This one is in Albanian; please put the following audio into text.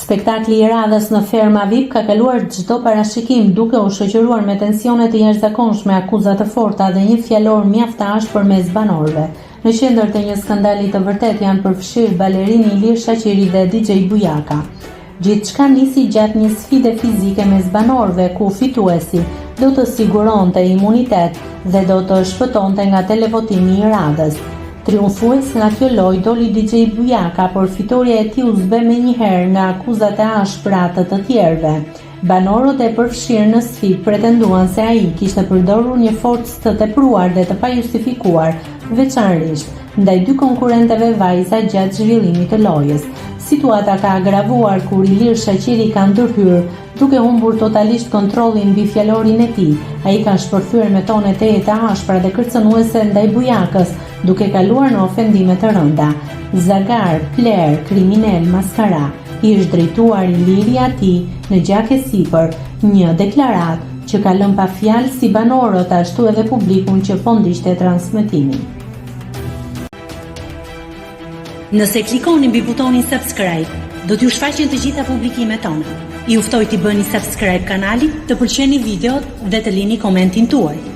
Spektakli i radhës në Ferma VIP ka kaluar çdo parashikim duke u shoqëruar me tensione të jashtëzakonshme, akuza të forta dhe një fjalor mjaft të ashpër mes banorëve. Në qendër të një skandali të vërtet janë përfshirë balerini Ilir Shaqiri dhe DJ Bujaka. Gjithçka nisi gjatë një sfide fizike mes banorëve ku fituesi do të siguronte imunitet dhe do të shpëtonte nga televotimi i radhës. Triumfues nga kjo lojë doli DJ Bujaka, por fitoria e tij u zbe menjëherë nga akuzat e ashpra të tjerëve. Banorët e përfshirë në sfidë pretenduan se ai kishte përdorur një forcë të tepruar dhe të pajustifikuar, veçanërisht ndaj dy konkurrentëve vajza gjatë zhvillimit të lojës. Situata ka agravuar kur Ilir Shaqiri ka ndërhyrë, duke humbur totalisht kontrollin mbi fjalorin e tij. Ai ka shpërthyer me tone të ashpra dhe kërcënuese ndaj Bujakës, duke kaluar në ofendime të rënda. Zagar, pler, kriminal, maskara, i është drejtuar Iliri atij në gjak e sipër, një deklaratë që ka lënë pa fjalë si banorët ashtu edhe publikun që po ndiqte transmetimin. Nëse klikoni mbi butonin subscribe, do t'ju shfaqen të gjitha publikimet tona. Ju ftoj t'i bëni subscribe kanalit, të pëlqeni videot dhe të lini komentin tuaj.